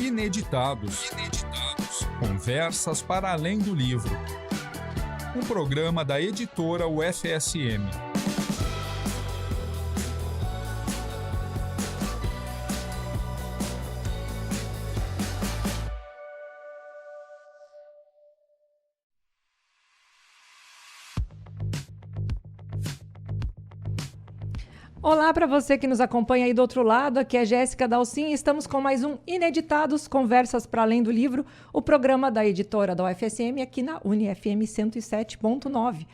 Ineditados. Conversas para além do livro. Um programa da editora UFSM. Olá para você que nos acompanha aí do outro lado, aqui é Jéssica Dalcin e estamos com mais um Ineditados, Conversas para Além do Livro, o programa da editora da UFSM aqui na UniFM 107.9.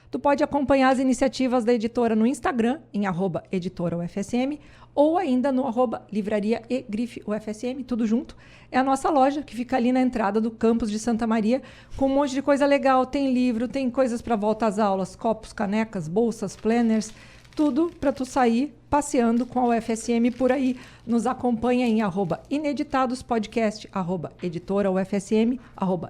Tu pode acompanhar as iniciativas da editora no Instagram, em @editoraufsm, ou ainda no @livraria e grife UFSM, tudo junto. É a nossa loja, que fica ali na entrada do campus de Santa Maria, com um monte de coisa legal. Tem livro, tem coisas para volta às aulas, copos, canecas, bolsas, planners, tudo para tu sair passeando com a UFSM por aí. Nos acompanha em @ineditadospodcast, @editora UFSM,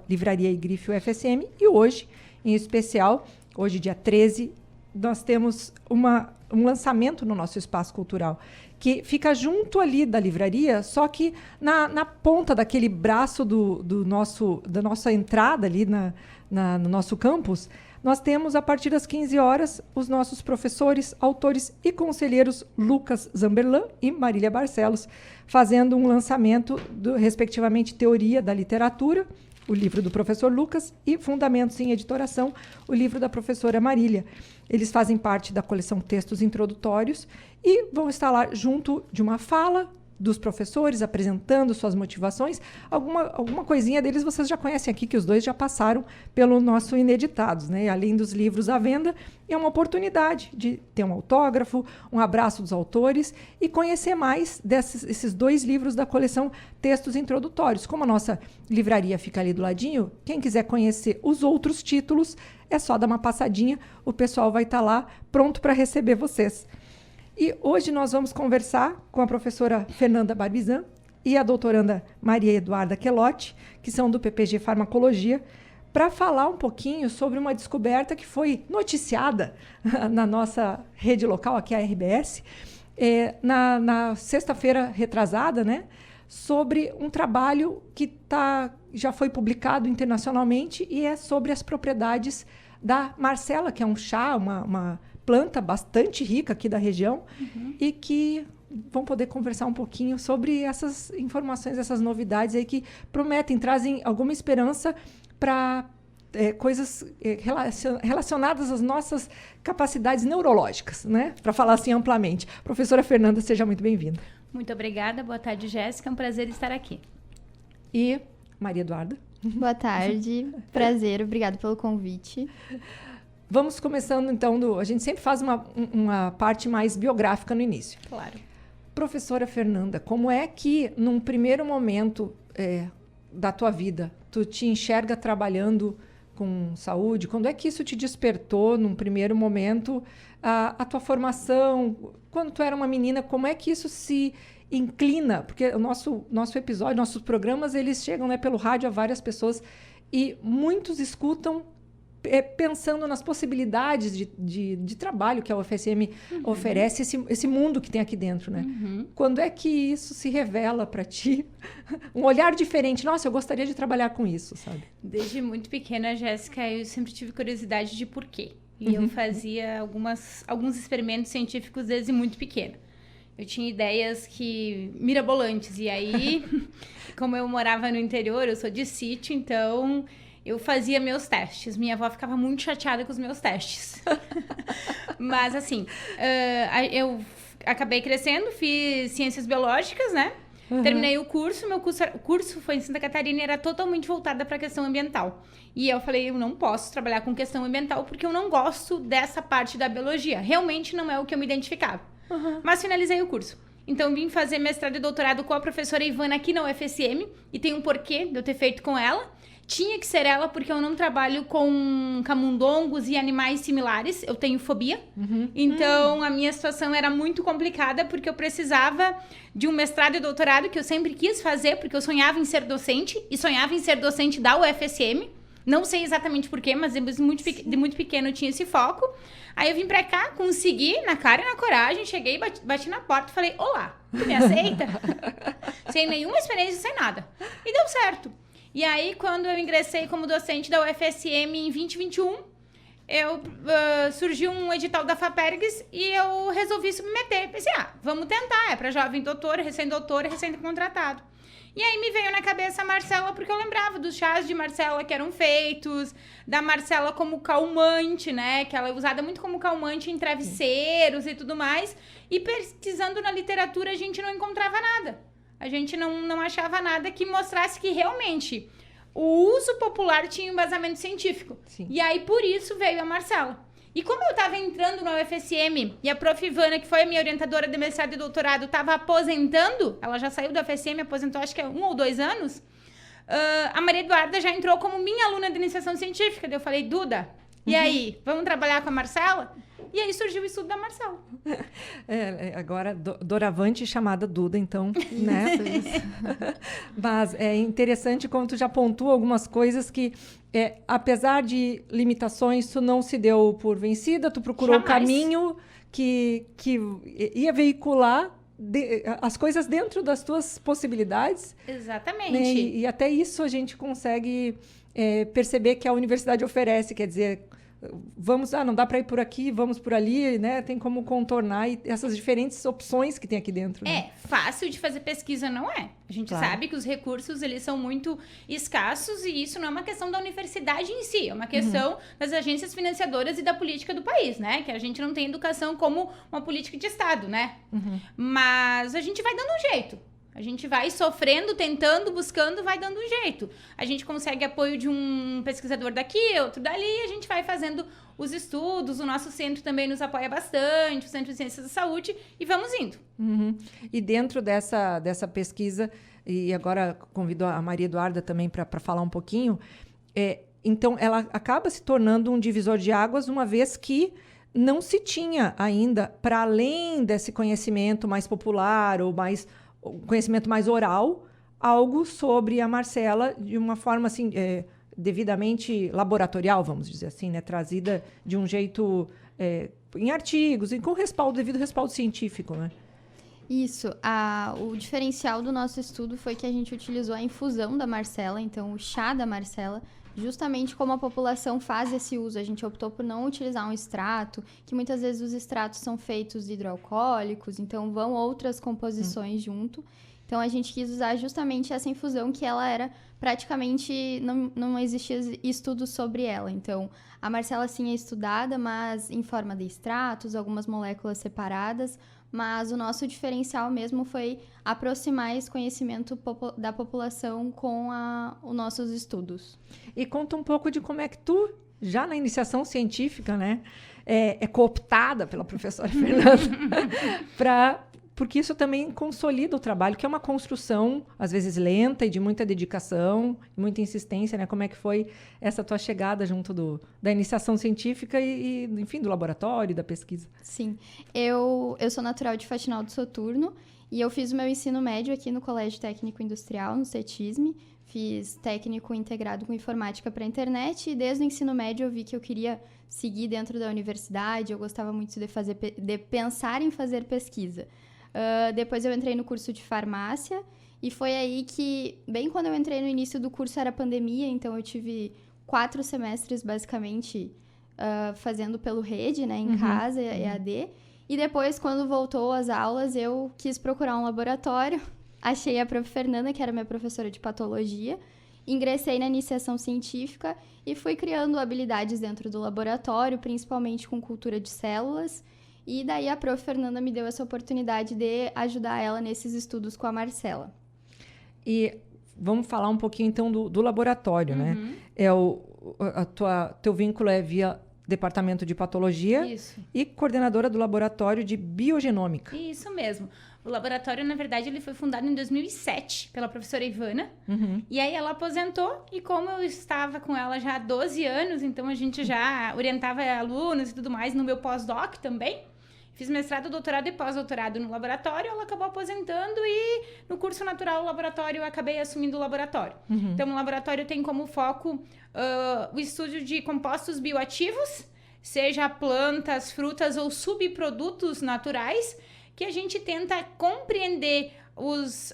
@livraria e grife UFSM. E hoje, em especial, hoje dia 13, nós temos um lançamento no nosso espaço cultural, que fica junto ali da livraria, só que na ponta daquele braço da nossa entrada ali no nosso campus, nós temos, a partir das 15 horas, os nossos professores, autores e conselheiros Lucas Zamberlan e Marília Barcelos, fazendo um lançamento respectivamente, Teoria da Literatura, o livro do professor Lucas, e Fundamentos em Editoração, o livro da professora Marília. Eles fazem parte da coleção Textos Introdutórios e vão estar lá junto de uma fala dos professores, apresentando suas motivações. Alguma coisinha deles vocês já conhecem aqui, que os dois já passaram pelo nosso Ineditados, né? Além dos livros à venda, é uma oportunidade de ter um autógrafo, um abraço dos autores e conhecer mais esses dois livros da coleção Textos Introdutórios. Como a nossa livraria fica ali do ladinho, quem quiser conhecer os outros títulos, é só dar uma passadinha, o pessoal vai estar lá pronto para receber vocês. E hoje nós vamos conversar com a professora Fernanda Barbizan e a doutoranda Maria Eduarda Quelotti, que são do PPG Farmacologia, para falar um pouquinho sobre uma descoberta que foi noticiada na nossa rede local, aqui a RBS, na sexta-feira retrasada, né, sobre um trabalho que já foi publicado internacionalmente e é sobre as propriedades da Marcela, que é um chá, uma planta bastante rica aqui da região, e que vão poder conversar um pouquinho sobre essas informações, essas novidades aí que trazem alguma esperança para coisas relacionadas às nossas capacidades neurológicas, né? Para falar assim amplamente. Professora Fernanda, seja muito bem-vinda. Muito obrigada. Boa tarde, Jéssica. É um prazer estar aqui. E Maria Eduarda. Boa tarde. Prazer. Obrigada pelo convite. Vamos começando, então, a gente sempre faz uma parte mais biográfica no início. Claro. Professora Fernanda, como é que, num primeiro momento da tua vida, tu te enxerga trabalhando com saúde? Quando é que isso te despertou, num primeiro momento, a tua formação? Quando tu era uma menina, como é que isso se inclina? Porque o nosso episódio, nossos programas, eles chegam, né, pelo rádio a várias pessoas e muitos escutam pensando nas possibilidades de trabalho que a UFSM oferece, esse mundo que tem aqui dentro, né? Quando é que isso se revela para ti? Um olhar diferente. Nossa, eu gostaria de trabalhar com isso, sabe? Desde muito pequena, Jéssica, eu sempre tive curiosidade de porquê. E eu fazia alguns experimentos científicos desde muito pequena. Eu tinha ideias mirabolantes. E aí, como eu morava no interior, eu sou de sítio, então eu fazia meus testes. Minha avó ficava muito chateada com os meus testes. Mas, assim, eu acabei crescendo, fiz ciências biológicas, né? Terminei o curso. Meu curso foi em Santa Catarina e era totalmente voltada para a questão ambiental. E eu falei, eu não posso trabalhar com questão ambiental porque eu não gosto dessa parte da biologia. Realmente não é o que eu me identificava. Mas finalizei o curso. Então, vim fazer mestrado e doutorado com a professora Ivana aqui na UFSM. E tem um porquê de eu ter feito com ela. Tinha que ser ela, porque eu não trabalho com camundongos e animais similares. Eu tenho fobia. Então, a minha situação era muito complicada, porque eu precisava de um mestrado e doutorado que eu sempre quis fazer, porque eu sonhava em ser docente. E sonhava em ser docente da UFSM. Não sei exatamente porquê, mas de muito pequeno eu tinha esse foco. Aí eu vim pra cá, consegui, na cara e na coragem, cheguei, bati na porta e falei, olá, tu me aceita? Sem nenhuma experiência, sem nada. E deu certo. E aí, quando eu ingressei como docente da UFSM em 2021, surgiu um edital da FAPERGS e eu resolvi submeter. Pensei, vamos tentar, é pra jovem doutor, recém-contratado. E aí me veio na cabeça a Marcela, porque eu lembrava dos chás de Marcela que eram feitos, da Marcela como calmante, né? Que ela é usada muito como calmante em travesseiros e tudo mais. E pesquisando na literatura, a gente não encontrava nada. A gente não achava nada que mostrasse que realmente o uso popular tinha um embasamento científico. Sim. E aí, por isso, veio a Marcela. E como eu estava entrando na UFSM e a prof. Ivana, que foi a minha orientadora de mestrado e doutorado, estava aposentando, ela já saiu da UFSM, aposentou acho que há 1 ou 2 anos, a Maria Eduarda já entrou como minha aluna de iniciação científica. Daí eu falei, Duda, e aí, vamos trabalhar com a Marcela? E aí surgiu o estudo da Marcela. Agora, doravante chamada Duda, então, né? Mas é interessante como tu já pontua algumas coisas que, apesar de limitações, tu não se deu por vencida, tu procurou o caminho que ia veicular as coisas dentro das tuas possibilidades. Exatamente. Né? E até isso a gente consegue perceber que a universidade oferece, quer dizer, vamos, não dá para ir por aqui, vamos por ali, né? Tem como contornar essas diferentes opções que tem aqui dentro. Né? Fácil de fazer pesquisa não é. A gente sabe que os recursos, eles são muito escassos e isso não é uma questão da universidade em si, é uma questão das agências financiadoras e da política do país, né? Que a gente não tem educação como uma política de Estado, né? Mas a gente vai dando um jeito. A gente vai sofrendo, tentando, buscando, vai dando um jeito. A gente consegue apoio de um pesquisador daqui, outro dali, e a gente vai fazendo os estudos. O nosso centro também nos apoia bastante, o Centro de Ciências da Saúde, e vamos indo. E dentro dessa pesquisa, e agora convido a Maria Eduarda também para falar um pouquinho, então ela acaba se tornando um divisor de águas, uma vez que não se tinha ainda, para além desse conhecimento mais popular ou mais conhecimento mais oral, algo sobre a Marcela de uma forma assim devidamente laboratorial, vamos dizer assim, né? Trazida de um jeito em artigos e com devido respaldo científico, né? Isso. O diferencial do nosso estudo foi que a gente utilizou a infusão da Marcela, então o chá da Marcela, justamente como a população faz esse uso. A gente optou por não utilizar um extrato, que muitas vezes os extratos são feitos hidroalcoólicos, então vão outras composições junto. Então a gente quis usar justamente essa infusão, que ela era praticamente, não existia estudo sobre ela. Então a Marcela sim é estudada, mas em forma de extratos, algumas moléculas separadas, mas o nosso diferencial mesmo foi aproximar esse conhecimento da população com os nossos estudos. E conta um pouco de como é que tu, já na iniciação científica, né, é cooptada pela professora Fernanda, porque isso também consolida o trabalho, que é uma construção, às vezes lenta e de muita dedicação, muita insistência, né? Como é que foi essa tua chegada junto da iniciação científica e, enfim, do laboratório, da pesquisa? Sim, eu sou natural de Faxinal do Soturno e eu fiz o meu ensino médio aqui no Colégio Técnico Industrial, no CETISM. Fiz técnico integrado com informática para a internet e desde o ensino médio eu vi que eu queria seguir dentro da universidade, eu gostava muito de pensar em fazer pesquisa. Depois eu entrei no curso de farmácia e foi aí que, bem quando eu entrei no início do curso era pandemia, então eu tive 4 semestres basicamente fazendo pelo rede, né, em casa, EAD. E depois, quando voltou às aulas, eu quis procurar um laboratório, achei a prof. Fernanda, que era minha professora de patologia, ingressei na iniciação científica e fui criando habilidades dentro do laboratório, principalmente com cultura de células. E daí a prof. Fernanda me deu essa oportunidade de ajudar ela nesses estudos com a Marcela. E vamos falar um pouquinho, então, do laboratório, né? Teu vínculo é via departamento de patologia. Isso. E coordenadora do laboratório de biogenômica. Isso mesmo. O laboratório, na verdade, ele foi fundado em 2007 pela professora Ivana. E aí ela aposentou e como eu estava com ela já há 12 anos, então a gente já orientava alunos e tudo mais no meu pós-doc também. Fiz mestrado, doutorado e pós-doutorado no laboratório, ela acabou aposentando e no curso natural, o laboratório, eu acabei assumindo o laboratório. Então, o laboratório tem como foco o estudo de compostos bioativos, seja plantas, frutas ou subprodutos naturais, que a gente tenta compreender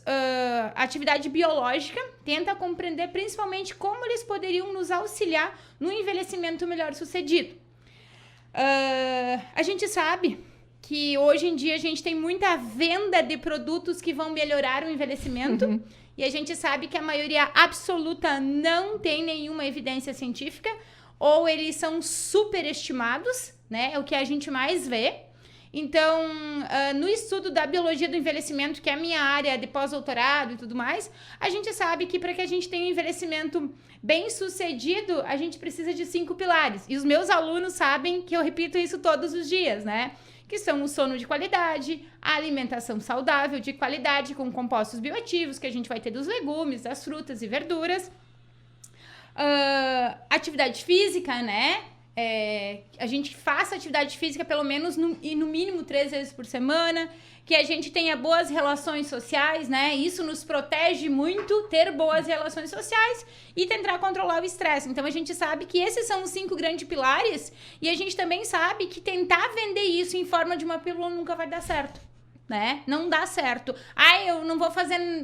a atividade biológica, tenta compreender principalmente como eles poderiam nos auxiliar no envelhecimento melhor sucedido. A gente sabe que hoje em dia a gente tem muita venda de produtos que vão melhorar o envelhecimento, e a gente sabe que a maioria absoluta não tem nenhuma evidência científica, ou eles são superestimados, né? É o que a gente mais vê. Então, no estudo da biologia do envelhecimento, que é a minha área de pós-doutorado e tudo mais, a gente sabe que para que a gente tenha um envelhecimento bem sucedido, a gente precisa de 5 pilares. E os meus alunos sabem que eu repito isso todos os dias, né? Que são o sono de qualidade, a alimentação saudável de qualidade com compostos bioativos, que a gente vai ter dos legumes, das frutas e verduras. Atividade física, né? A gente faça atividade física pelo menos no mínimo 3 vezes por semana, que a gente tenha boas relações sociais, né? Isso nos protege muito, ter boas relações sociais e tentar controlar o estresse. Então, a gente sabe que esses são os 5 grandes pilares e a gente também sabe que tentar vender isso em forma de uma pílula nunca vai dar certo, né? Não dá certo. Eu não vou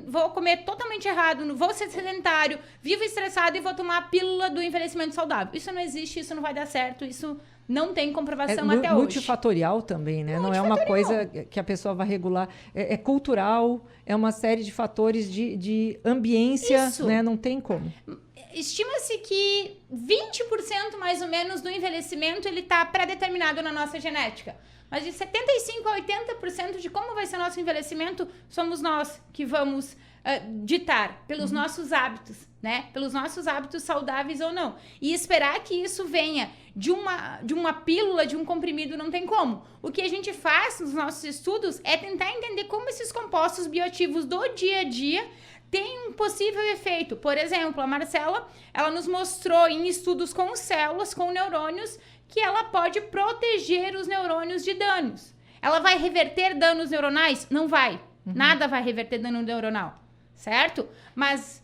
vou comer totalmente errado, não vou ser sedentário, vivo estressado e vou tomar a pílula do envelhecimento saudável. Isso não existe, isso não vai dar certo, isso não tem comprovação até hoje. Multifatorial também, né? Não é uma coisa que a pessoa vai regular. É cultural, é uma série de fatores de ambiência, né? Não tem como. Estima-se que 20% mais ou menos do envelhecimento ele está pré-determinado na nossa genética. Mas de 75% a 80% de como vai ser nosso envelhecimento somos nós que vamos ditar pelos nossos hábitos, né? Pelos nossos hábitos saudáveis ou não. E esperar que isso venha de uma pílula, de um comprimido, não tem como. O que a gente faz nos nossos estudos é tentar entender como esses compostos bioativos do dia a dia têm um possível efeito. Por exemplo, a Marcela, ela nos mostrou em estudos com células, com neurônios, que ela pode proteger os neurônios de danos. Ela vai reverter danos neuronais? Não vai. Nada vai reverter dano neuronal, certo? Mas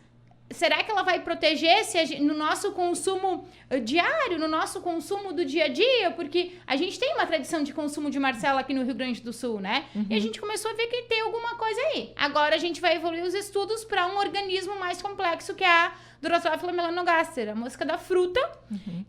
será que ela vai proteger no nosso consumo diário, no nosso consumo do dia a dia? Porque a gente tem uma tradição de consumo de Marcela aqui no Rio Grande do Sul, né? E a gente começou a ver que tem alguma coisa aí. Agora a gente vai evoluir os estudos para um organismo mais complexo, que é a Drosophila melanogaster, a mosca da fruta,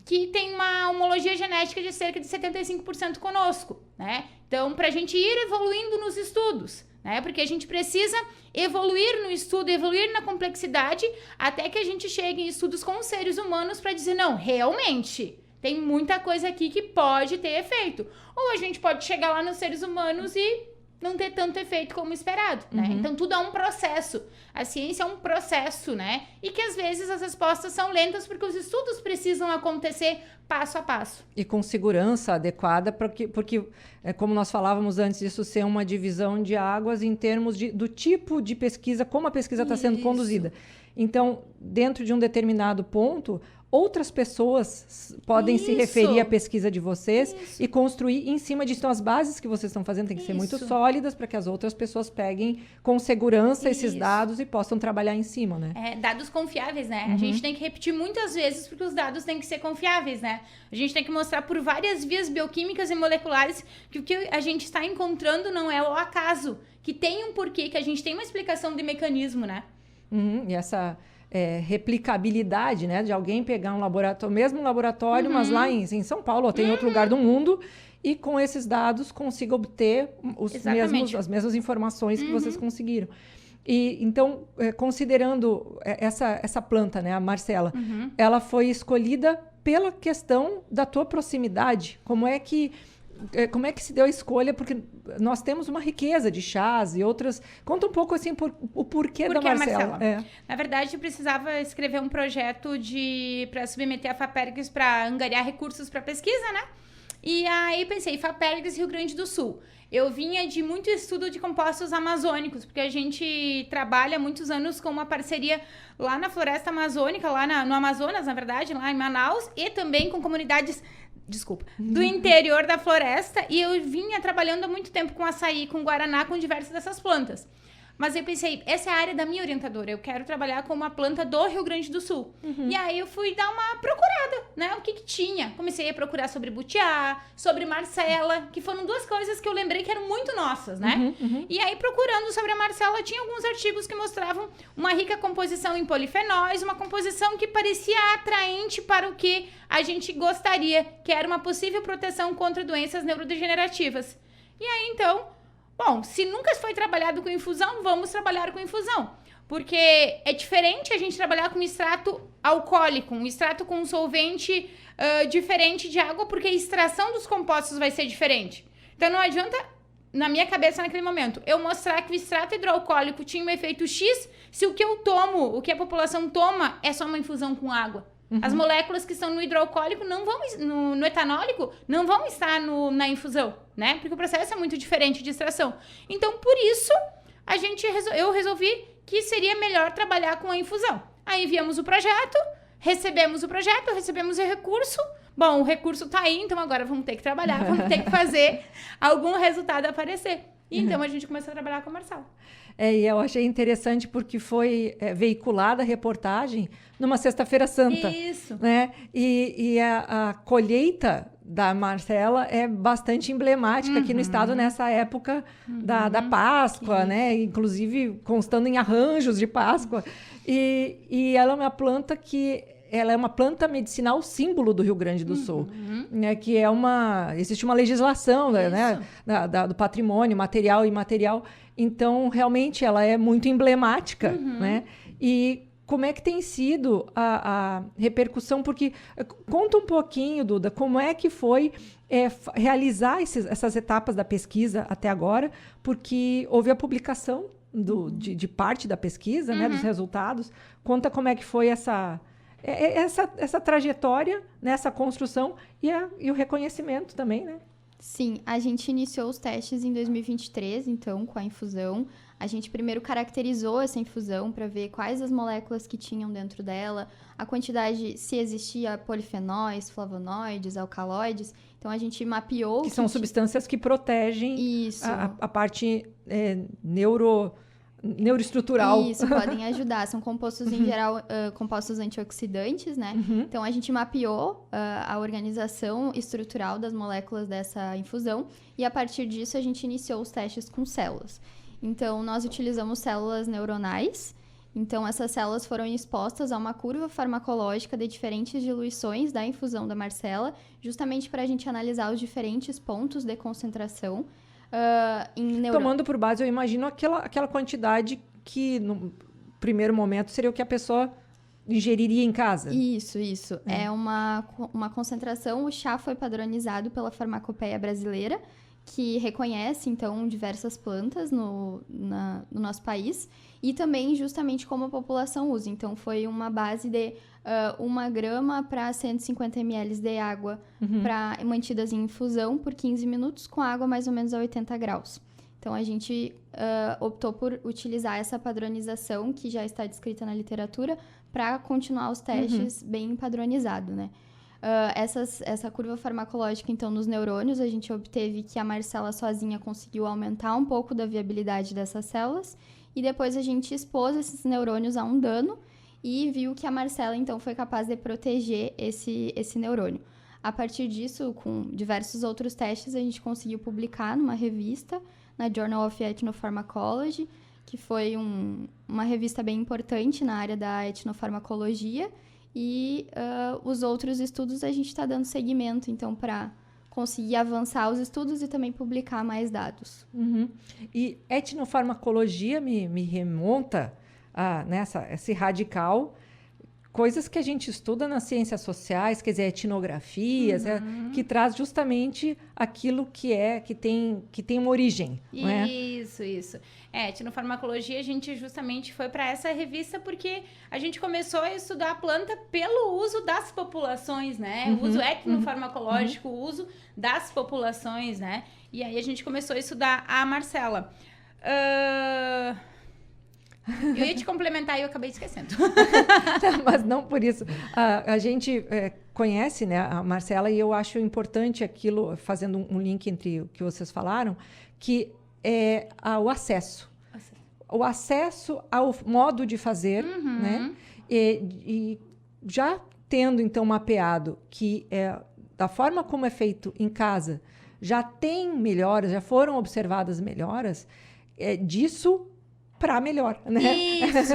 que tem uma homologia genética de cerca de 75% conosco, né? Então, para a gente ir evoluindo nos estudos, né? Porque a gente precisa evoluir no estudo, evoluir na complexidade, até que a gente chegue em estudos com os seres humanos para dizer, não, realmente, tem muita coisa aqui que pode ter efeito. Ou a gente pode chegar lá nos seres humanos e não ter tanto efeito como esperado, né? Então, tudo é um processo. A ciência é um processo, né? E que, às vezes, as respostas são lentas porque os estudos precisam acontecer passo a passo. E com segurança adequada, porque como nós falávamos antes, isso ser uma divisão de águas em termos do tipo de pesquisa, como a pesquisa está sendo conduzida. Então, dentro de um determinado ponto, outras pessoas podem se referir à pesquisa de vocês e construir em cima disso. Então, as bases que vocês estão fazendo têm que ser muito sólidas para que as outras pessoas peguem com segurança esses dados e possam trabalhar em cima, né? Dados confiáveis, né? A gente tem que repetir muitas vezes porque os dados têm que ser confiáveis, né? A gente tem que mostrar por várias vias bioquímicas e moleculares que o que a gente está encontrando não é o acaso, que tem um porquê, que a gente tem uma explicação de mecanismo, né? E essa replicabilidade, né? De alguém pegar um laboratório, mesmo um laboratório, mas lá em São Paulo ou tem outro lugar do mundo, e com esses dados consiga obter as mesmas informações que vocês conseguiram. E então, considerando essa planta, né, a Marcela, ela foi escolhida pela questão da tua proximidade. Como é que se deu a escolha? Porque nós temos uma riqueza de chás e outras. Conta um pouco assim o porquê da Marcela. Na verdade, eu precisava escrever um projeto para submeter a FAPERGS para angariar recursos para pesquisa, né? E aí pensei, FAPERGS Rio Grande do Sul. Eu vinha de muito estudo de compostos amazônicos, porque a gente trabalha há muitos anos com uma parceria lá na floresta amazônica, lá no Amazonas, na verdade, lá em Manaus, e também com comunidades do interior da floresta, e eu vinha trabalhando há muito tempo com açaí, com guaraná, com diversas dessas plantas. Mas eu pensei, essa é a área da minha orientadora, eu quero trabalhar com uma planta do Rio Grande do Sul. E aí eu fui dar uma procurada, né? O que tinha? Comecei a procurar sobre butiá, sobre marcela, que foram duas coisas que eu lembrei que eram muito nossas, né? E aí, procurando sobre a marcela, tinha alguns artigos que mostravam uma rica composição em polifenóis, uma composição que parecia atraente para o que a gente gostaria, que era uma possível proteção contra doenças neurodegenerativas. E aí, então... Bom, se nunca foi trabalhado com infusão, vamos trabalhar com infusão. Porque é diferente a gente trabalhar com extrato alcoólico, um extrato com um solvente diferente de água, porque a extração dos compostos vai ser diferente. Então não adianta, na minha cabeça naquele momento, eu mostrar que o extrato hidroalcoólico tinha um efeito X, se o que eu tomo, o que a população toma, é só uma infusão com água. As moléculas que estão no hidroalcoólico não vão, no etanólico, não vão estar na infusão, né? Porque o processo é muito diferente de extração. Então, por isso, eu resolvi que seria melhor trabalhar com a infusão. Aí enviamos o projeto, recebemos o recurso. Bom, o recurso tá aí, então agora vamos ter que trabalhar, vamos ter que fazer algum resultado aparecer. E então a gente começou a trabalhar com a Marcela. E eu achei interessante porque foi veiculada a reportagem numa sexta-feira santa. Isso. Né? E a colheita da Marcela é bastante emblemática aqui no estado nessa época da Páscoa, né? Inclusive constando em arranjos de Páscoa. E ela é uma planta ela é uma planta medicinal símbolo do Rio Grande do Sul, né, que existe uma legislação, né, do patrimônio material e imaterial, então realmente ela é muito emblemática, né? E como é que tem sido a repercussão? Porque conta um pouquinho, Duda, como é que foi realizar essas etapas da pesquisa até agora, porque houve a publicação de parte da pesquisa, né, dos resultados. Conta como é que foi essa trajetória, né, essa construção e o reconhecimento também, né? Sim, a gente iniciou os testes em 2023, então, com a infusão. A gente primeiro caracterizou essa infusão para ver quais as moléculas que tinham dentro dela, a quantidade, se existia polifenóis, flavonoides, alcaloides. Então, a gente mapeou... Que são substâncias que protegem Isso. a parte neuroestrutural. Isso, podem ajudar. São compostos, em geral, compostos antioxidantes, né? Então, a gente mapeou a organização estrutural das moléculas dessa infusão e, a partir disso, a gente iniciou os testes com células. Então, nós utilizamos células neuronais. Então, essas células foram expostas a uma curva farmacológica de diferentes diluições da infusão da Marcela, justamente para a gente analisar os diferentes pontos de concentração em neurônios. Tomando por base, eu imagino aquela quantidade que, no primeiro momento, seria o que a pessoa ingeriria em casa. Isso. É uma concentração. O chá foi padronizado pela Farmacopeia Brasileira, que reconhece, então, diversas plantas no nosso país, e também justamente como a população usa. Então, foi uma base de 1 grama para 150 ml de água mantidas em infusão por 15 minutos, com água mais ou menos a 80 graus. Então, a gente optou por utilizar essa padronização, que já está descrita na literatura, para continuar os testes bem padronizado, né? Essa curva farmacológica, então, nos neurônios, a gente obteve que a Marcela sozinha conseguiu aumentar um pouco da viabilidade dessas células, e depois a gente expôs esses neurônios a um dano e viu que a Marcela, então, foi capaz de proteger esse neurônio. A partir disso, com diversos outros testes, a gente conseguiu publicar numa revista, na Journal of Ethnopharmacology, que foi uma revista bem importante na área da etnofarmacologia. E os outros estudos a gente está dando seguimento, então, para conseguir avançar os estudos e também publicar mais dados. E etnofarmacologia me remonta a esse radical, coisas que a gente estuda nas ciências sociais, quer dizer, etnografias, que traz justamente aquilo que tem uma origem. Não é? Isso. Etnofarmacologia, a gente justamente foi para essa revista porque a gente começou a estudar a planta pelo uso das populações, né? O uso etnofarmacológico, o uso das populações, né? E aí a gente começou a estudar a Marcela. Eu ia te complementar e eu acabei esquecendo. Mas não por isso. A gente conhece, né, a Marcela, e eu acho importante aquilo, fazendo um link entre o que vocês falaram, que é o acesso. O acesso ao modo de fazer, né? E já tendo, então, mapeado que da forma como é feito em casa, já tem melhoras, já foram observadas melhoras, disso para melhor, né? Isso!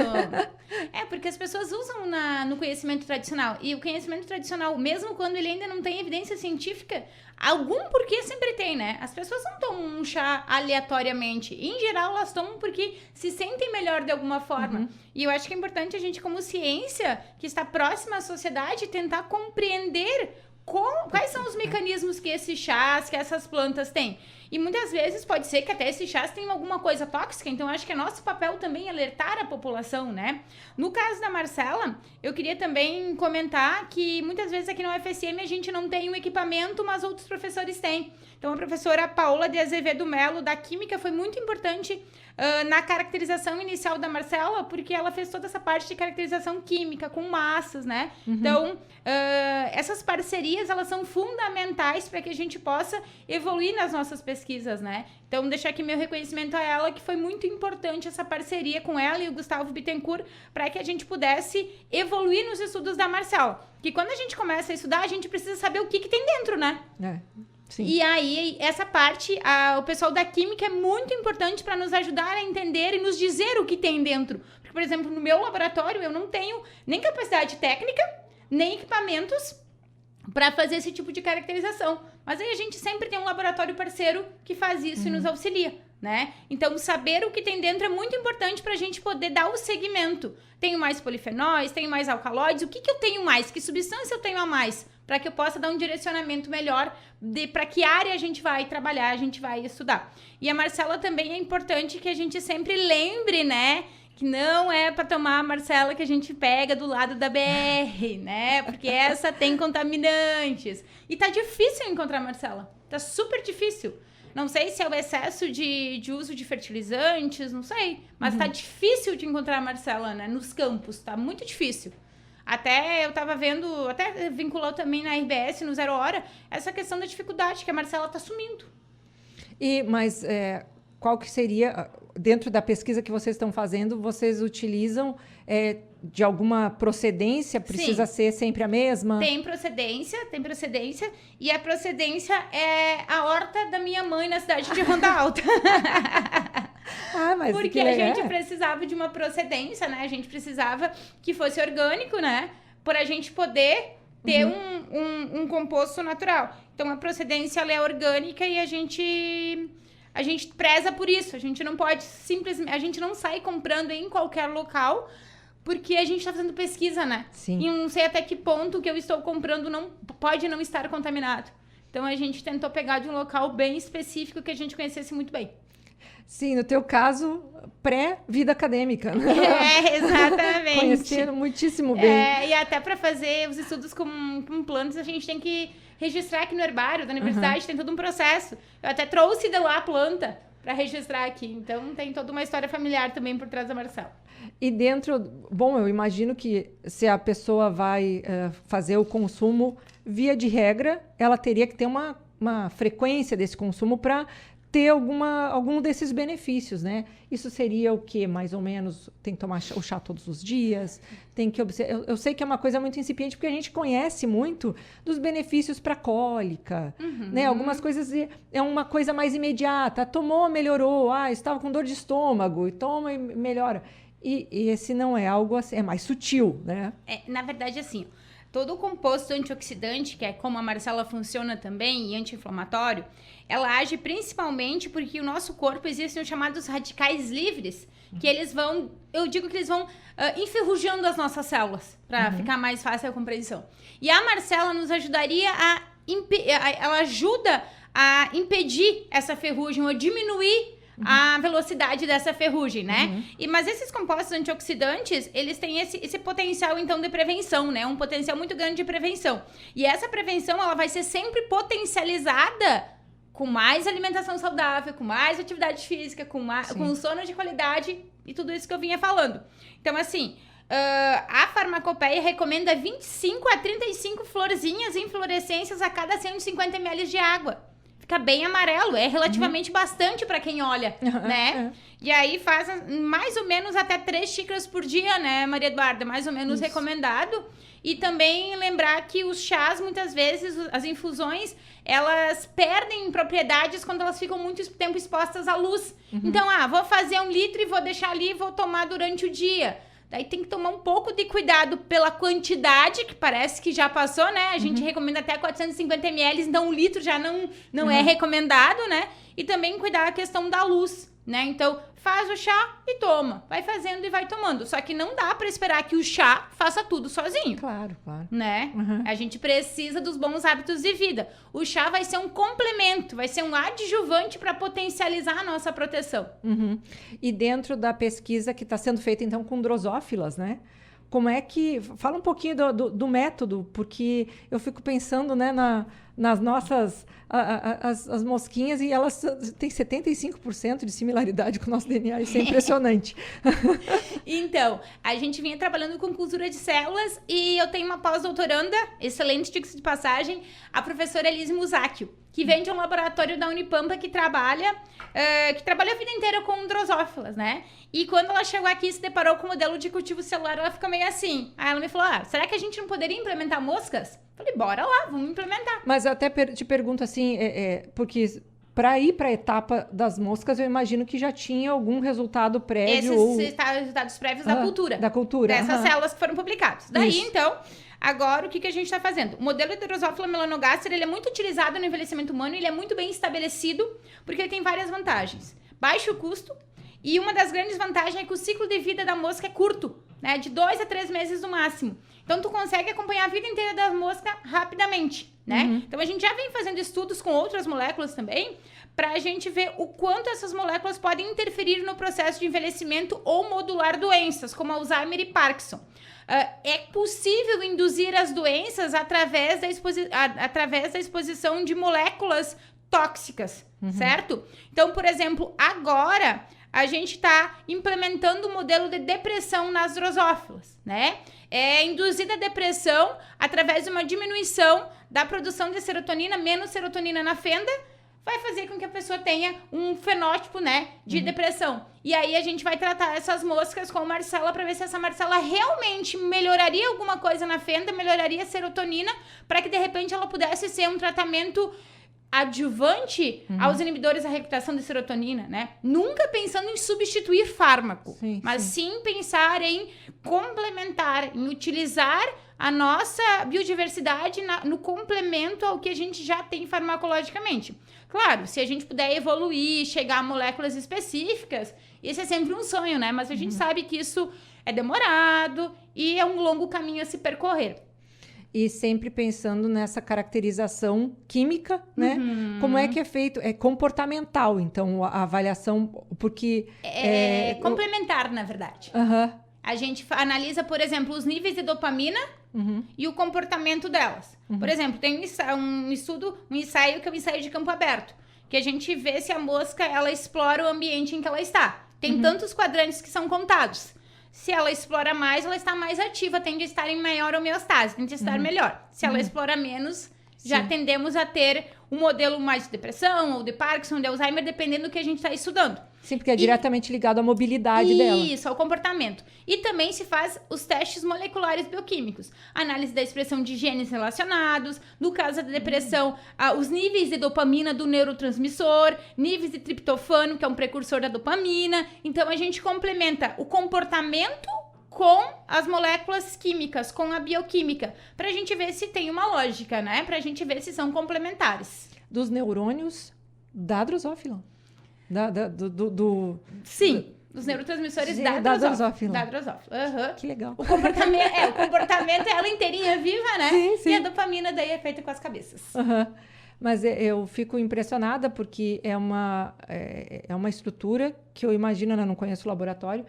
Porque as pessoas usam no conhecimento tradicional. E o conhecimento tradicional, mesmo quando ele ainda não tem evidência científica, algum porquê sempre tem, né? As pessoas não tomam um chá aleatoriamente. Em geral, elas tomam porque se sentem melhor de alguma forma. E eu acho que é importante a gente, como ciência, que está próxima à sociedade, tentar compreender quais são os mecanismos que esses chás, que essas plantas têm. E muitas vezes pode ser que até esses chás tenham alguma coisa tóxica, então acho que é nosso papel também alertar a população, né? No caso da Marcela, eu queria também comentar que muitas vezes aqui na UFSM a gente não tem um equipamento, mas outros professores têm. Então a professora Paola de Azevedo Melo, da Química, foi muito importante na caracterização inicial da Marcela, porque ela fez toda essa parte de caracterização química, com massas, né? Então, essas parcerias, elas são fundamentais para que a gente possa evoluir nas nossas pesquisas, né? Então, deixar aqui meu reconhecimento a ela, que foi muito importante essa parceria com ela e o Gustavo Bittencourt, para que a gente pudesse evoluir nos estudos da Marcela. Porque quando a gente começa a estudar, a gente precisa saber o que tem dentro, né? Sim. E aí, essa parte, o pessoal da Química é muito importante para nos ajudar a entender e nos dizer o que tem dentro. Porque, por exemplo, no meu laboratório, eu não tenho nem capacidade técnica, nem equipamentos para fazer esse tipo de caracterização. Mas aí a gente sempre tem um laboratório parceiro que faz isso e nos auxilia, né? Então, saber o que tem dentro é muito importante para a gente poder dar o segmento. Tenho mais polifenóis, tenho mais alcaloides, o que eu tenho mais? Que substância eu tenho a mais? Para que eu possa dar um direcionamento melhor para que área a gente vai trabalhar, a gente vai estudar. E a Marcela também é importante que a gente sempre lembre, né? Que não é para tomar a Marcela que a gente pega do lado da BR, né? Porque essa tem contaminantes. E tá difícil encontrar a Marcela. Tá super difícil. Não sei se é o excesso de uso de fertilizantes, não sei. Mas tá difícil de encontrar a Marcela, né? Nos campos, tá muito difícil. Até eu tava vendo, até vinculou também na RBS, no Zero Hora, essa questão da dificuldade, que a Marcela tá sumindo. Mas qual que seria, dentro da pesquisa que vocês estão fazendo, vocês utilizam de alguma procedência? Precisa ser sempre a mesma? Tem procedência, e a procedência é a horta da minha mãe na cidade de Ronda Alta. Mas porque a gente precisava de uma procedência, né? A gente precisava que fosse orgânico, né? Para a gente poder ter um composto natural. Então, a procedência ela é orgânica e a gente preza por isso. A gente não pode simplesmente... A gente não sai comprando em qualquer local, porque a gente está fazendo pesquisa, né? Sim. E não sei até que ponto que eu estou comprando pode não estar contaminado. Então, a gente tentou pegar de um local bem específico que a gente conhecesse muito bem. Sim, no teu caso, pré-vida acadêmica. Exatamente. Conhecendo muitíssimo bem. E até para fazer os estudos com plantas, a gente tem que registrar aqui no herbário da universidade, tem todo um processo. Eu até trouxe de lá a planta para registrar aqui. Então, tem toda uma história familiar também por trás da Marcela. E dentro... Bom, eu imagino que se a pessoa vai fazer o consumo, via de regra, ela teria que ter uma frequência desse consumo para ter algum desses benefícios, né? Isso seria o quê? Mais ou menos, tem que tomar o chá todos os dias, tem que observar... Eu sei que é uma coisa muito incipiente, porque a gente conhece muito dos benefícios para cólica, né? Algumas coisas é uma coisa mais imediata. Tomou, melhorou. Estava com dor de estômago, e toma e melhora. E esse não é algo assim, é mais sutil, né? Na verdade, assim, todo o composto antioxidante, que é como a Marcela funciona também, e anti-inflamatório, ela age principalmente porque o nosso corpo existem os chamados radicais livres, que eles vão, eu digo que eles vão enferrujando as nossas células, para ficar mais fácil a compreensão. E a Marcela nos ajudaria ela ajuda a impedir essa ferrugem, ou diminuir a velocidade dessa ferrugem, né? Mas esses compostos antioxidantes, eles têm esse potencial, então, de prevenção, né? Um potencial muito grande de prevenção. E essa prevenção, ela vai ser sempre potencializada com mais alimentação saudável, com mais atividade física, com sono de qualidade e tudo isso que eu vinha falando. Então, assim, a farmacopeia recomenda 25 a 35 florzinhas, inflorescências a cada 150 ml de água. Fica bem amarelo, é relativamente bastante para quem olha, né? E aí faz mais ou menos até 3 xícaras por dia, né, Maria Eduarda? Mais ou menos recomendado. E também lembrar que os chás, muitas vezes, as infusões, elas perdem propriedades quando elas ficam muito tempo expostas à luz. Então, vou fazer 1 litro e vou deixar ali e vou tomar durante o dia. Daí tem que tomar um pouco de cuidado pela quantidade, que parece que já passou, né? A gente recomenda até 450 ml, então 1 litro já não é recomendado, né? E também cuidar a questão da luz, né? Então, faz o chá e toma. Vai fazendo e vai tomando. Só que não dá pra esperar que o chá faça tudo sozinho. Claro. Né? A gente precisa dos bons hábitos de vida. O chá vai ser um complemento, vai ser um adjuvante para potencializar a nossa proteção. E dentro da pesquisa que está sendo feita, então, com drosófilas, né? Como é que... Fala um pouquinho do método, porque eu fico pensando, né, nas nossas... As mosquinhas, e elas têm 75% de similaridade com o nosso DNA. Isso é impressionante. Então, a gente vinha trabalhando com cultura de células e eu tenho uma pós-doutoranda, excelente dica de passagem, a professora Elise Musacchio, que vem de um laboratório da Unipampa que trabalha a vida inteira com drosófilas, né? E quando ela chegou aqui e se deparou com o modelo de cultivo celular, ela ficou meio assim. Aí ela me falou, será que a gente não poderia implementar moscas? Falei, bora lá, vamos implementar. Mas eu até te pergunto assim, porque para ir para a etapa das moscas, eu imagino que já tinha algum resultado prévio. Esses resultados prévios da cultura. Da cultura. Dessas células que foram publicadas. Daí, Isso. então, agora o que a gente está fazendo? O modelo de Drosophila melanogaster, ele é muito utilizado no envelhecimento humano, ele é muito bem estabelecido, porque ele tem várias vantagens. Baixo custo, e uma das grandes vantagens é que o ciclo de vida da mosca é curto, né? De 2 a 3 meses no máximo. Então, tu consegue acompanhar a vida inteira da mosca rapidamente, né? Então, a gente já vem fazendo estudos com outras moléculas também, para a gente ver o quanto essas moléculas podem interferir no processo de envelhecimento ou modular doenças, como Alzheimer e Parkinson. É possível induzir as doenças através da exposição de moléculas tóxicas, certo? Então, por exemplo, agora a gente está implementando o modelo de depressão nas drosófilas, né? É induzida a depressão através de uma diminuição da produção de serotonina, menos serotonina na fenda, vai fazer com que a pessoa tenha um fenótipo, né, de depressão. E aí a gente vai tratar essas moscas com Marcela para ver se essa Marcela realmente melhoraria alguma coisa na fenda, melhoraria a serotonina, para que de repente ela pudesse ser um tratamento adjuvante aos inibidores da recaptação de serotonina, né? Nunca pensando em substituir fármaco, mas sim pensar em complementar, em utilizar a nossa biodiversidade no complemento ao que a gente já tem farmacologicamente. Claro, se a gente puder evoluir, chegar a moléculas específicas, esse é sempre um sonho, né? Mas a gente sabe que isso é demorado e é um longo caminho a se percorrer. E sempre pensando nessa caracterização química, né? Como é que é feito? É comportamental, então, a avaliação, porque... É complementar, na verdade. A gente analisa, por exemplo, os níveis de dopamina e o comportamento delas. Por exemplo, tem um ensaio que é o ensaio de campo aberto, que a gente vê se a mosca, ela explora o ambiente em que ela está. Tem tantos quadrantes que são contados. Se ela explora mais, ela está mais ativa, tende a estar em maior homeostase, tende a estar melhor. Se ela explora menos, já tendemos a ter um modelo mais de depressão, ou de Parkinson, de Alzheimer, dependendo do que a gente está estudando. Sim, porque é diretamente ligado à mobilidade dela. Isso, ao comportamento. E também se faz os testes moleculares bioquímicos. Análise da expressão de genes relacionados, no caso da depressão, os níveis de dopamina do neurotransmissor, níveis de triptofano, que é um precursor da dopamina. Então, a gente complementa o comportamento com as moléculas químicas, com a bioquímica, para a gente ver se tem uma lógica, né? Para a gente ver se são complementares. Dos neurônios da drosófila. Sim, dos neurotransmissores da drosófila. Da drosófila. Que legal. O comportamento é ela inteirinha viva, né? Sim. E a dopamina daí é feita com as cabeças. Mas eu fico impressionada porque é uma estrutura que eu imagino, eu não conheço o laboratório,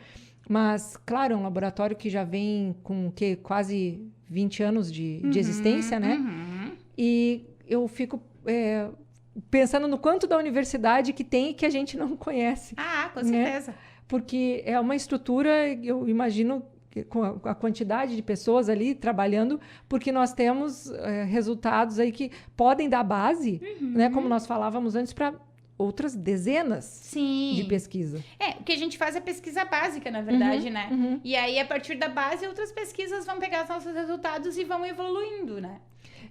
mas, claro, é um laboratório que já vem com quase 20 anos de existência, né? E eu fico pensando no quanto da universidade que tem e que a gente não conhece. Com certeza. Porque é uma estrutura, eu imagino, com a quantidade de pessoas ali trabalhando, porque nós temos resultados aí que podem dar base, né, como nós falávamos antes, para outras dezenas de pesquisa. O que a gente faz é pesquisa básica, na verdade, né? E aí, a partir da base, outras pesquisas vão pegar os nossos resultados e vão evoluindo, né?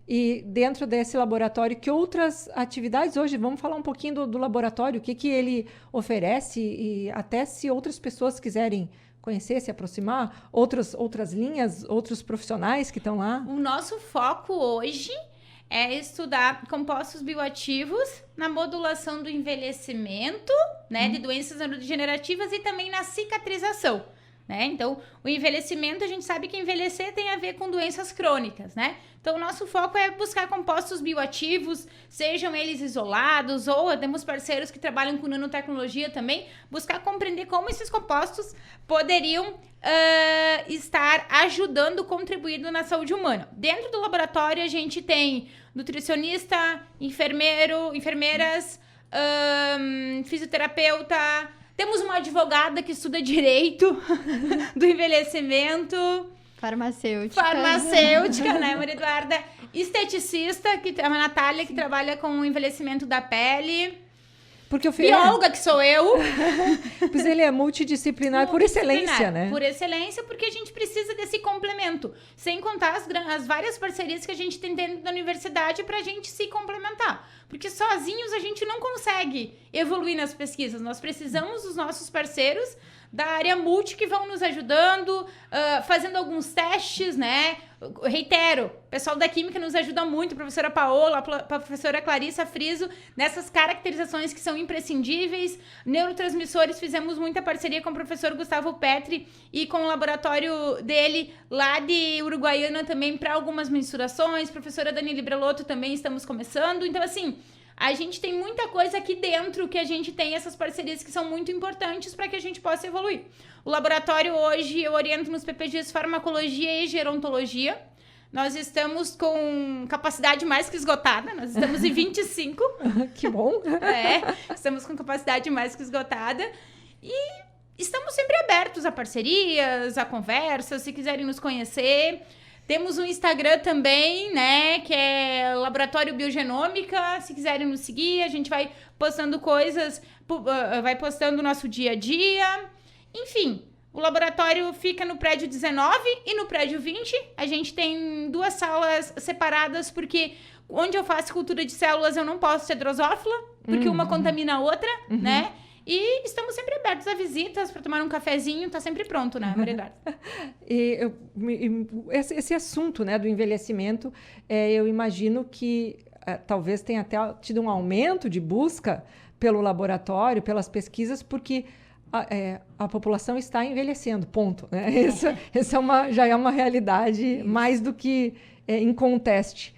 E dentro desse laboratório, que outras atividades hoje? Vamos falar um pouquinho do laboratório, o que ele oferece e até se outras pessoas quiserem conhecer, se aproximar, outras linhas, outros profissionais que estão lá. O nosso foco hoje é estudar compostos bioativos na modulação do envelhecimento, né, de doenças neurodegenerativas e também na cicatrização. Né? Então, o envelhecimento, a gente sabe que envelhecer tem a ver com doenças crônicas, né? Então, o nosso foco é buscar compostos bioativos, sejam eles isolados, ou temos parceiros que trabalham com nanotecnologia também, buscar compreender como esses compostos poderiam estar ajudando, contribuindo na saúde humana. Dentro do laboratório, a gente tem nutricionista, enfermeiras, fisioterapeuta. Temos uma advogada que estuda direito do envelhecimento. Farmacêutica, né, Maria Eduarda? Esteticista, que é a Natália, que trabalha com o envelhecimento da pele. Porque o bióloga, que sou eu. Pois ele é multidisciplinar por excelência, né? Por excelência, porque a gente precisa desse complemento. Sem contar as várias parcerias que a gente tem dentro da universidade para a gente se complementar. Porque sozinhos a gente não consegue evoluir nas pesquisas. Nós precisamos dos nossos parceiros da área multi que vão nos ajudando, fazendo alguns testes, né? Reitero, o pessoal da Química nos ajuda muito, a professora Paola, a professora Clarissa Friso, nessas caracterizações que são imprescindíveis. Neurotransmissores, fizemos muita parceria com o professor Gustavo Petri e com o laboratório dele lá de Uruguaiana também para algumas mensurações. Professora Dani Librelotto também estamos começando. Então, assim, a gente tem muita coisa aqui dentro que a gente tem essas parcerias que são muito importantes para que a gente possa evoluir. O laboratório hoje eu oriento nos PPGs farmacologia e gerontologia. Nós estamos com capacidade mais que esgotada, nós estamos em 25. Que bom! Estamos com capacidade mais que esgotada e estamos sempre abertos a parcerias, a conversas, se quiserem nos conhecer. Temos um Instagram também, né, que é Laboratório Biogenômica, se quiserem nos seguir, a gente vai postando coisas, vai postando o nosso dia a dia. Enfim, o laboratório fica no prédio 19 e no prédio 20. A gente tem 2 salas separadas, porque onde eu faço cultura de células eu não posso ser drosófila, porque uma contamina a outra, né? E estamos sempre abertos a visitas para tomar um cafezinho, tá sempre pronto, né, Maria Eduarda? Esse assunto, né, do envelhecimento, eu imagino que talvez tenha até tido um aumento de busca pelo laboratório, pelas pesquisas, porque a população está envelhecendo, ponto. Né? Essa já é uma realidade mais do que inconteste.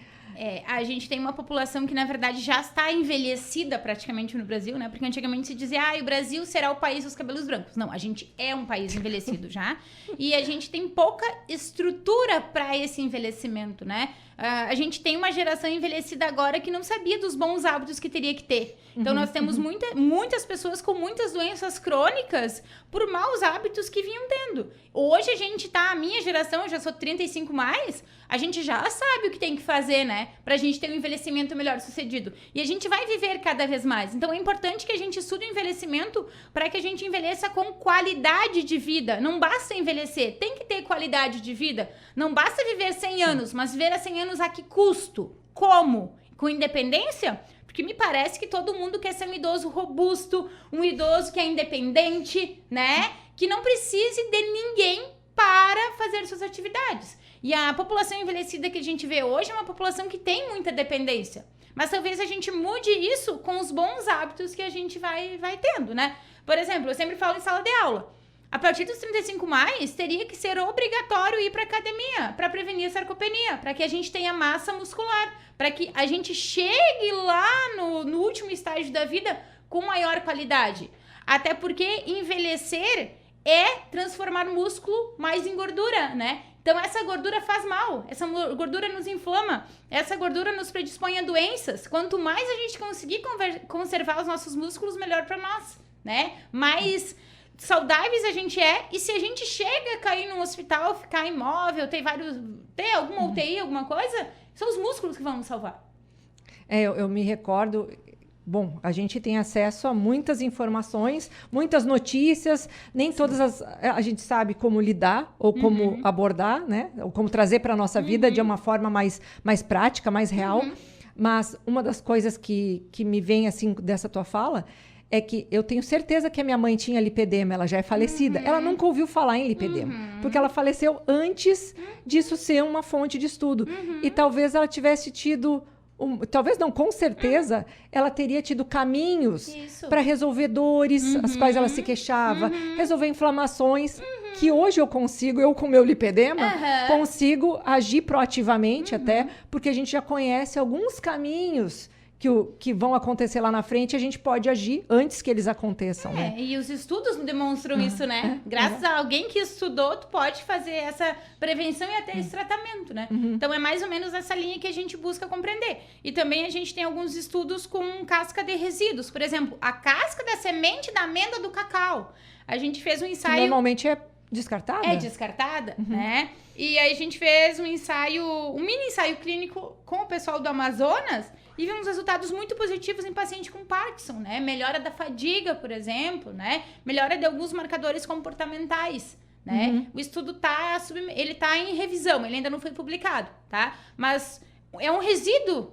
A gente tem uma população que, na verdade, já está envelhecida praticamente no Brasil, né? Porque antigamente se dizia, o Brasil será o país dos cabelos brancos. Não, a gente é um país envelhecido já. E a gente tem pouca estrutura para esse envelhecimento, né? A gente tem uma geração envelhecida agora que não sabia dos bons hábitos que teria que ter. Então, nós temos muitas pessoas com muitas doenças crônicas por maus hábitos que vinham tendo. Hoje a gente a minha geração, eu já sou 35 mais, a gente já sabe o que tem que fazer, né? Pra gente ter um envelhecimento melhor sucedido. E a gente vai viver cada vez mais. Então, é importante que a gente estude o envelhecimento para que a gente envelheça com qualidade de vida. Não basta envelhecer, tem que ter qualidade de vida. Não basta viver 100 anos, mas viver a 100 anos a que custo? Como? Com independência? Porque me parece que todo mundo quer ser um idoso robusto, um idoso que é independente, né? Que não precise de ninguém para fazer suas atividades. E a população envelhecida que a gente vê hoje é uma população que tem muita dependência. Mas talvez a gente mude isso com os bons hábitos que a gente vai tendo, né? Por exemplo, eu sempre falo em sala de aula. A partir dos 35 mais, teria que ser obrigatório ir para academia para prevenir a sarcopenia, para que a gente tenha massa muscular, para que a gente chegue lá no último estágio da vida com maior qualidade. Até porque envelhecer é transformar músculo mais em gordura, né? Então, essa gordura faz mal, essa gordura nos inflama, essa gordura nos predispõe a doenças. Quanto mais a gente conseguir conservar os nossos músculos, melhor para nós, né? Mais saudáveis a gente é, e se a gente chega a cair num hospital, ficar imóvel, ter alguma UTI, alguma coisa, são os músculos que vão nos salvar. Eu me recordo. Bom, a gente tem acesso a muitas informações, muitas notícias, nem todas a gente sabe como lidar ou como abordar, né? Ou como trazer para a nossa vida de uma forma mais prática, mais real. Mas uma das coisas que me vem assim dessa tua fala é que eu tenho certeza que a minha mãe tinha lipedema, ela já é falecida. Ela nunca ouviu falar em lipedema, porque ela faleceu antes disso ser uma fonte de estudo. E talvez ela tivesse tido... talvez não, com certeza, ela teria tido caminhos para resolver dores, as quais ela se queixava, resolver inflamações, que hoje eu consigo, eu com meu lipedema, consigo agir proativamente até, porque a gente já conhece alguns caminhos que vão acontecer lá na frente, a gente pode agir antes que eles aconteçam, né? E os estudos demonstram isso, né? Graças a alguém que estudou, tu pode fazer essa prevenção e até esse tratamento, né? Então, é mais ou menos essa linha que a gente busca compreender. E também a gente tem alguns estudos com casca de resíduos. Por exemplo, a casca da semente da amêndoa do cacau. A gente fez um ensaio... Normalmente é descartada? É descartada, né? E aí a gente fez um mini ensaio clínico com o pessoal do Amazonas e vimos resultados muito positivos em paciente com Parkinson, né? Melhora da fadiga, por exemplo, né? Melhora de alguns marcadores comportamentais, né? O estudo tá em revisão, ele ainda não foi publicado, tá? Mas é um resíduo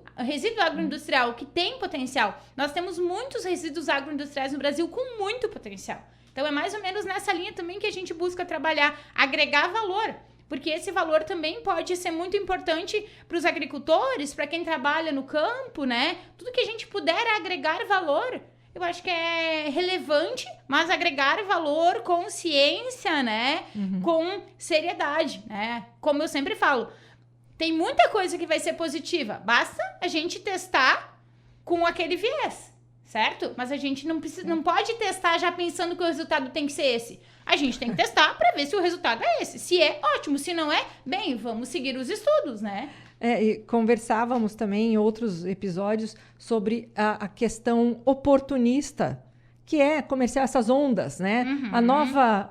agroindustrial que tem potencial. Nós temos muitos resíduos agroindustriais no Brasil com muito potencial. Então, é mais ou menos nessa linha também que a gente busca trabalhar, agregar valor. Porque esse valor também pode ser muito importante para os agricultores, para quem trabalha no campo, né? Tudo que a gente puder agregar valor, eu acho que é relevante, mas agregar valor com ciência, né? Com seriedade, né? Como eu sempre falo, tem muita coisa que vai ser positiva. Basta a gente testar com aquele viés. Certo? Mas a gente não pode testar já pensando que o resultado tem que ser esse. A gente tem que testar para ver se o resultado é esse. Se é, ótimo. Se não é, bem, vamos seguir os estudos, né? E conversávamos também em outros episódios sobre a questão oportunista, que é comerciar essas ondas, né?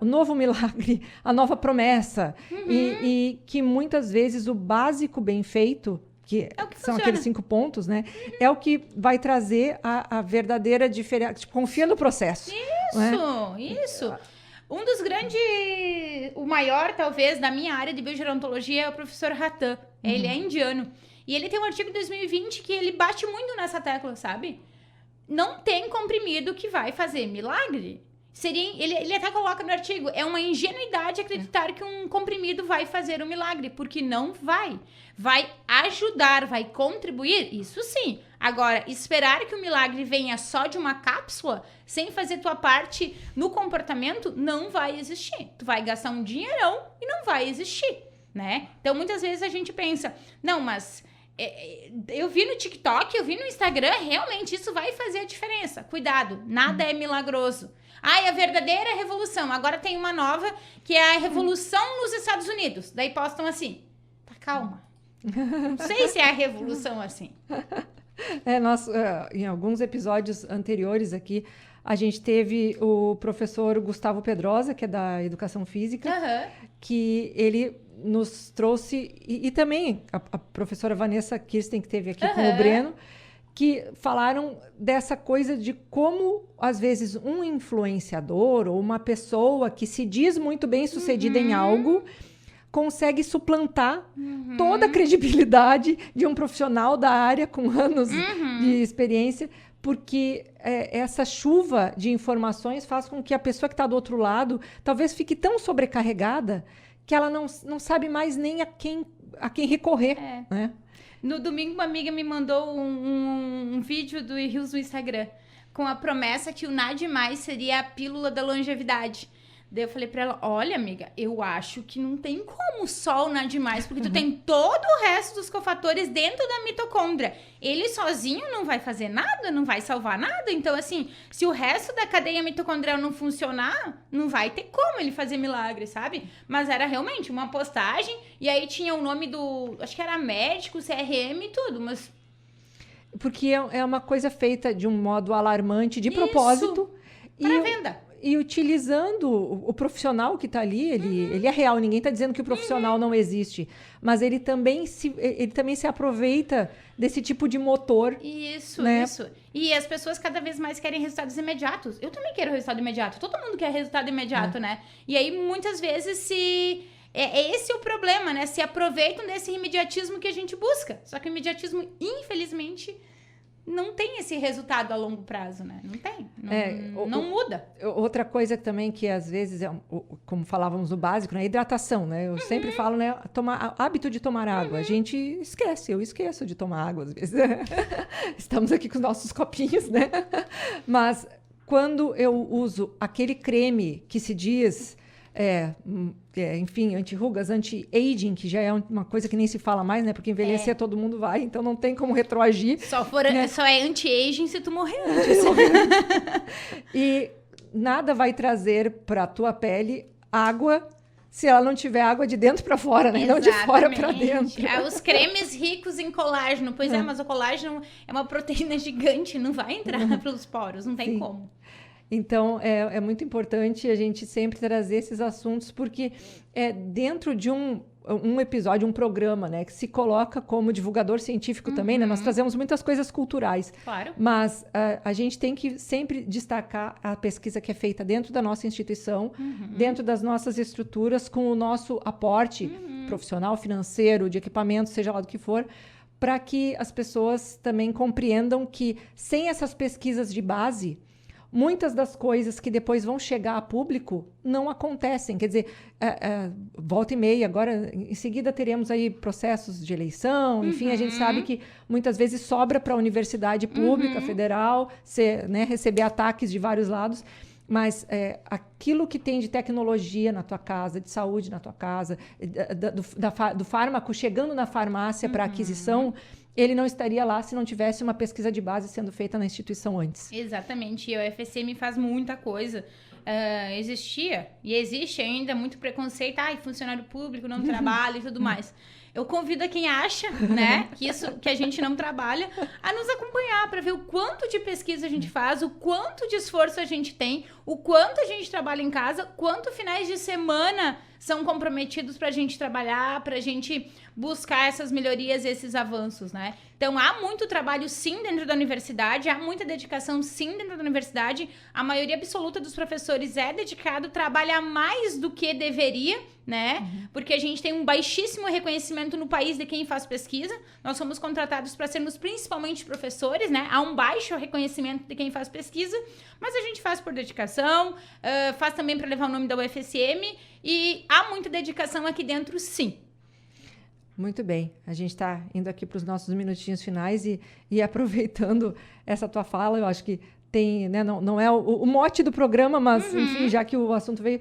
O novo milagre, a nova promessa. E que muitas vezes o básico bem feito, que são aqueles 5 pontos, né? É o que vai trazer a verdadeira diferença. Tipo, confia no processo. Isso. Um dos grandes... O maior, talvez, da minha área de biogerontologia é o professor Ratan. Ele é indiano. E ele tem um artigo de 2020 que ele bate muito nessa tecla, sabe? Não tem comprimido que vai fazer milagre. Ele até coloca no artigo, é uma ingenuidade acreditar que um comprimido vai fazer um milagre, porque não vai. Vai ajudar, vai contribuir, isso sim. Agora, esperar que o milagre venha só de uma cápsula, sem fazer tua parte no comportamento, não vai existir. Tu vai gastar um dinheirão e não vai existir, né? Então, muitas vezes a gente pensa, não, mas... eu vi no TikTok, eu vi no Instagram, realmente isso vai fazer a diferença. Cuidado, nada é milagroso. A verdadeira revolução. Agora tem uma nova, que é a revolução nos Estados Unidos. Daí postam assim, tá calma. Não sei se é a revolução assim. Nós, em alguns episódios anteriores aqui, a gente teve o professor Gustavo Pedrosa, que é da Educação Física, que ele nos trouxe, e também a professora Vanessa Kirsten, que esteve aqui com o Breno, que falaram dessa coisa de como, às vezes, um influenciador ou uma pessoa que se diz muito bem sucedida em algo consegue suplantar toda a credibilidade de um profissional da área com anos de experiência, porque essa chuva de informações faz com que a pessoa que está do outro lado talvez fique tão sobrecarregada que ela não sabe mais nem a quem recorrer, né? No domingo, uma amiga me mandou um vídeo do Rios no Instagram com a promessa que o Nada Mais seria a pílula da longevidade. Daí eu falei pra ela, olha, amiga, eu acho que não tem como só o Nada Mais, porque tu tem todo o resto dos cofatores dentro da mitocôndria. Ele sozinho não vai fazer nada, não vai salvar nada. Então, assim, se o resto da cadeia mitocondrial não funcionar, não vai ter como ele fazer milagre, sabe? Mas era realmente uma postagem, e aí tinha o nome do, acho que era médico, CRM e tudo, mas... Porque é uma coisa feita de um modo alarmante, de propósito. Para venda. e utilizando o profissional que está ali, ele é real, ninguém está dizendo que o profissional não existe, mas ele também se aproveita desse tipo de motor. Isso, né? isso. E as pessoas cada vez mais querem resultados imediatos. Eu também quero resultado imediato. Todo mundo quer resultado imediato, né? E aí, muitas vezes, esse é o problema, né? Se aproveitam desse imediatismo que a gente busca. Só que o imediatismo, infelizmente, não tem esse resultado a longo prazo, né? Não tem. Não muda. Outra coisa também que às vezes, como falávamos no básico, né? Hidratação, né? Eu sempre falo, né? Hábito de tomar água. A gente esquece, eu esqueço de tomar água às vezes. Estamos aqui com os nossos copinhos, né? Mas quando eu uso aquele creme que se diz... enfim, anti-rugas, anti-aging, que já é uma coisa que nem se fala mais, né? Porque envelhecer todo mundo vai, então não tem como retroagir. Só é anti-aging se tu morrer antes. E nada vai trazer para a tua pele água se ela não tiver água de dentro para fora, né? Não de fora para dentro. Os cremes ricos em colágeno. Pois mas o colágeno é uma proteína gigante, não vai entrar pelos poros, não tem como. Então, é muito importante a gente sempre trazer esses assuntos, porque dentro de um episódio, um programa, né, que se coloca como divulgador científico também, né? Nós trazemos muitas coisas culturais. Claro. Mas a gente tem que sempre destacar a pesquisa que é feita dentro da nossa instituição, dentro das nossas estruturas, com o nosso aporte profissional, financeiro, de equipamento, seja lá do que for, para que as pessoas também compreendam que sem essas pesquisas de base, muitas das coisas que depois vão chegar a público não acontecem. Quer dizer, volta e meia, agora em seguida teremos aí processos de eleição, enfim, a gente sabe que muitas vezes sobra para a universidade pública, federal, receber ataques de vários lados, mas aquilo que tem de tecnologia na tua casa, de saúde na tua casa, do fármaco chegando na farmácia para aquisição, ele não estaria lá se não tivesse uma pesquisa de base sendo feita na instituição antes. Exatamente. E a UFSM faz muita coisa. Existia e existe ainda muito preconceito. Funcionário público não trabalha e tudo mais. Eu convido a quem acha, né, que a gente não trabalha, a nos acompanhar para ver o quanto de pesquisa a gente faz, o quanto de esforço a gente tem, o quanto a gente trabalha em casa, quanto finais de semana são comprometidos para a gente trabalhar, para a gente buscar essas melhorias e esses avanços, né? Então, há muito trabalho, sim, dentro da universidade, há muita dedicação, sim, dentro da universidade. A maioria absoluta dos professores é dedicado, trabalha mais do que deveria, né? Porque a gente tem um baixíssimo reconhecimento no país de quem faz pesquisa. Nós somos contratados para sermos principalmente professores, né? Há um baixo reconhecimento de quem faz pesquisa, mas a gente faz por dedicação, faz também para levar o nome da UFSM, e há muita dedicação aqui dentro, sim. Muito bem, a gente está indo aqui para os nossos minutinhos finais e aproveitando essa tua fala, eu acho que tem, né, não é o mote do programa, mas enfim, já que o assunto veio,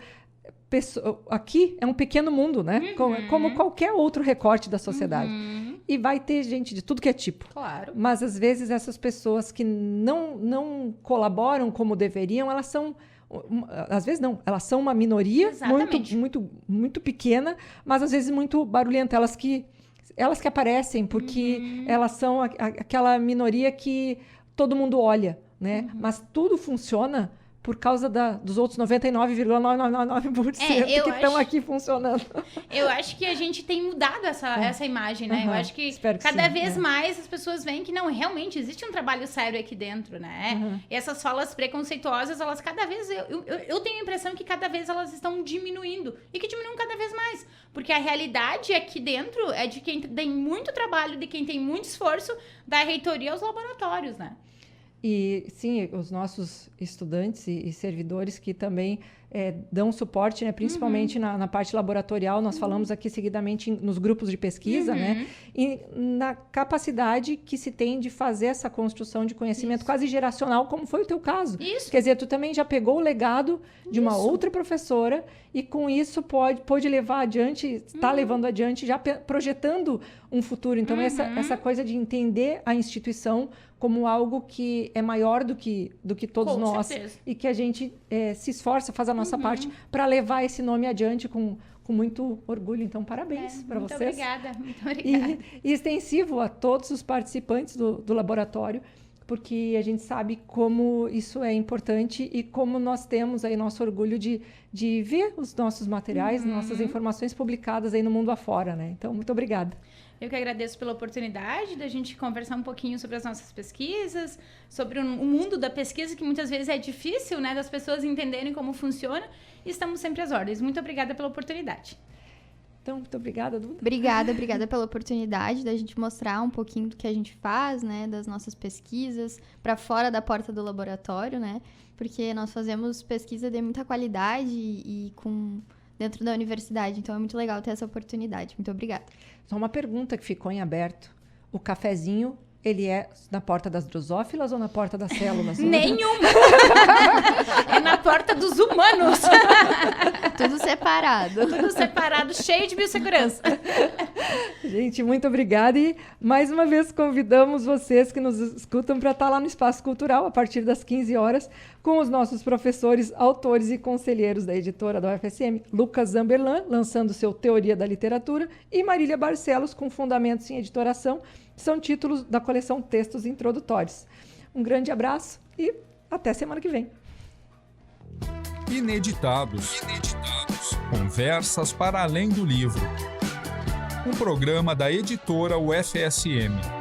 aqui é um pequeno mundo, né? Como qualquer outro recorte da sociedade. E vai ter gente de tudo que é tipo. Claro. Mas às vezes essas pessoas que não colaboram como deveriam, elas são... Às vezes não, elas são uma minoria muito pequena, mas às vezes muito barulhenta. Elas que aparecem porque elas são aquela minoria que todo mundo olha, né? Mas tudo funciona por causa dos outros 99,999% que estão aqui funcionando. Eu acho que a gente tem mudado essa imagem, né? Eu acho que cada vez mais as pessoas veem que não, realmente existe um trabalho sério aqui dentro, né? E essas falas preconceituosas, elas cada vez... Eu tenho a impressão que cada vez elas estão diminuindo. E que diminuem cada vez mais. Porque a realidade aqui dentro é de quem tem muito trabalho, de quem tem muito esforço, da reitoria aos laboratórios, né? E, sim, os nossos estudantes e servidores que também dão suporte, né? Principalmente na parte laboratorial, nós falamos aqui seguidamente nos grupos de pesquisa, né? E na capacidade que se tem de fazer essa construção de conhecimento quase geracional, como foi o teu caso. Quer dizer, tu também já pegou o legado de uma outra professora e com isso pode levar adiante, está levando adiante, já projetando um futuro. Então, essa coisa de entender a instituição como algo que é maior do que todos nós. Certeza. E que a gente se esforça, faz a nossa parte para levar esse nome adiante com muito orgulho. Então, parabéns para vocês. Muito obrigada. E extensivo a todos os participantes do laboratório, porque a gente sabe como isso é importante e como nós temos aí nosso orgulho de ver os nossos materiais, nossas informações publicadas aí no mundo afora, né? Então, muito obrigada. Eu que agradeço pela oportunidade da gente conversar um pouquinho sobre as nossas pesquisas, sobre o mundo da pesquisa, que muitas vezes é difícil, né, das pessoas entenderem como funciona, e estamos sempre às ordens. Muito obrigada pela oportunidade. Então, muito obrigada, Duda. Obrigada pela oportunidade da gente mostrar um pouquinho do que a gente faz, né, das nossas pesquisas, para fora da porta do laboratório, né, porque nós fazemos pesquisa de muita qualidade e dentro da universidade, então é muito legal ter essa oportunidade. Muito obrigada. Só uma pergunta que ficou em aberto. O cafezinho, ele é na porta das drosófilas ou na porta das células? Nenhuma! É na porta dos humanos. Tudo separado. Tudo separado, cheio de biossegurança. Gente, muito obrigada. E mais uma vez convidamos vocês que nos escutam para estar lá no Espaço Cultural a partir das 15 horas com os nossos professores, autores e conselheiros da editora da UFSM, Lucas Zamberlan, lançando seu Teoria da Literatura, e Marília Barcelos, com Fundamentos em Editoração. São títulos da coleção Textos Introdutórios. Um grande abraço e até semana que vem. Ineditados. Conversas para além do livro. Um programa da editora UFSM.